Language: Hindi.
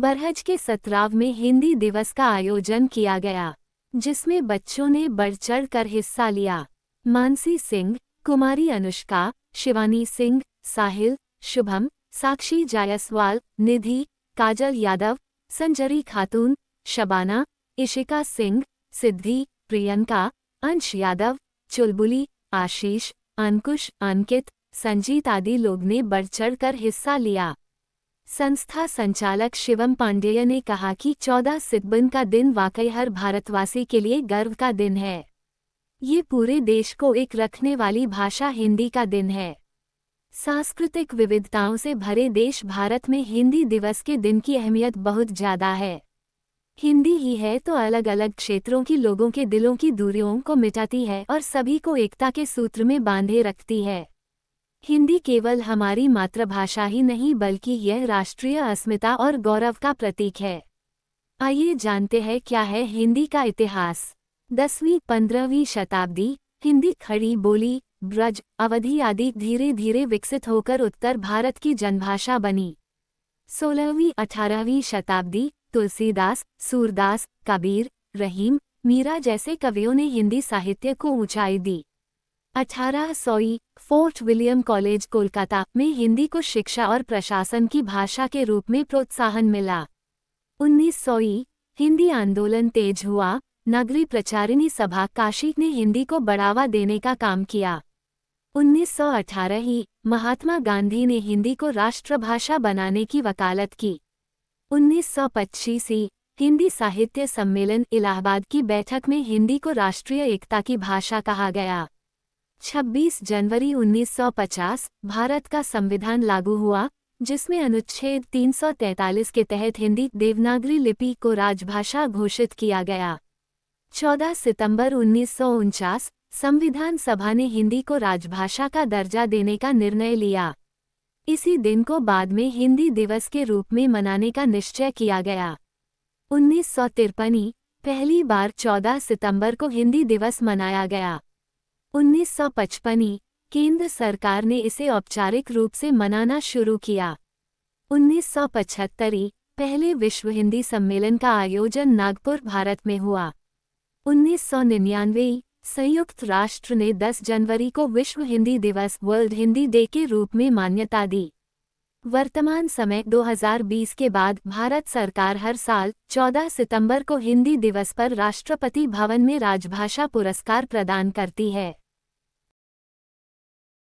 बरहज के सतराव में हिंदी दिवस का आयोजन किया गया, जिसमें बच्चों ने बढ़ चढ़ कर हिस्सा लिया। मानसी सिंह, कुमारी अनुष्का, शिवानी सिंह, साहिल, शुभम, साक्षी जायसवाल, निधि, काजल यादव, संजरी खातून, शबाना, इशिका सिंह, सिद्धि, प्रियंका, अंश यादव, चुलबुली, आशीष, अंकुश, अंकित, संजीत आदि लोग ने बढ़ चढ़ कर हिस्सा लिया। संस्था संचालक शिवम पांडेय ने कहा कि 14 सितंबर का दिन वाकई हर भारतवासी के लिए गर्व का दिन है। ये पूरे देश को एक रखने वाली भाषा हिंदी का दिन है। सांस्कृतिक विविधताओं से भरे देश भारत में हिंदी दिवस के दिन की अहमियत बहुत ज़्यादा है। हिंदी ही है तो अलग अलग क्षेत्रों की लोगों के दिलों की दूरियों को मिटाती है और सभी को एकता के सूत्र में बांधे रखती है। हिंदी केवल हमारी मातृभाषा ही नहीं बल्कि यह राष्ट्रीय अस्मिता और गौरव का प्रतीक है। आइए जानते हैं क्या है हिंदी का इतिहास। 10वीं-15वीं शताब्दी, हिंदी खड़ी बोली, ब्रज, अवधी आदि धीरे धीरे विकसित होकर उत्तर भारत की जनभाषा बनी। 16वीं-18वीं शताब्दी, तुलसीदास, सूरदास, कबीर, रहीम, मीरा जैसे कवियों ने हिंदी साहित्य को ऊंचाई दी। 1800 फोर्ट विलियम कॉलेज कोलकाता में हिंदी को शिक्षा और प्रशासन की भाषा के रूप में प्रोत्साहन मिला। 1900 हिंदी आंदोलन तेज हुआ। नगरी प्रचारिणी सभा काशी ने हिंदी को बढ़ावा देने का काम किया। 1918 महात्मा गांधी ने हिंदी को राष्ट्रभाषा बनाने की वकालत की। 1925 हिंदी साहित्य सम्मेलन इलाहाबाद की बैठक में हिंदी को राष्ट्रीय एकता की भाषा कहा गया। 26 जनवरी 1950 भारत का संविधान लागू हुआ, जिसमें अनुच्छेद 343 के तहत हिंदी देवनागरी लिपि को राजभाषा घोषित किया गया। 14 सितंबर 1949 संविधान सभा ने हिंदी को राजभाषा का दर्जा देने का निर्णय लिया। इसी दिन को बाद में हिंदी दिवस के रूप में मनाने का निश्चय किया गया। 1953 पहली बार 14 सितंबर को हिंदी दिवस मनाया गया। 1955 केंद्र सरकार ने इसे औपचारिक रूप से मनाना शुरू किया। 1975 पहले विश्व हिंदी सम्मेलन का आयोजन नागपुर, भारत में हुआ। 1999 संयुक्त राष्ट्र ने 10 जनवरी को विश्व हिंदी दिवस वर्ल्ड हिंदी डे के रूप में मान्यता दी। वर्तमान समय 2020 के बाद भारत सरकार हर साल 14 सितंबर को हिंदी दिवस पर राष्ट्रपति भवन में राजभाषा पुरस्कार प्रदान करती है।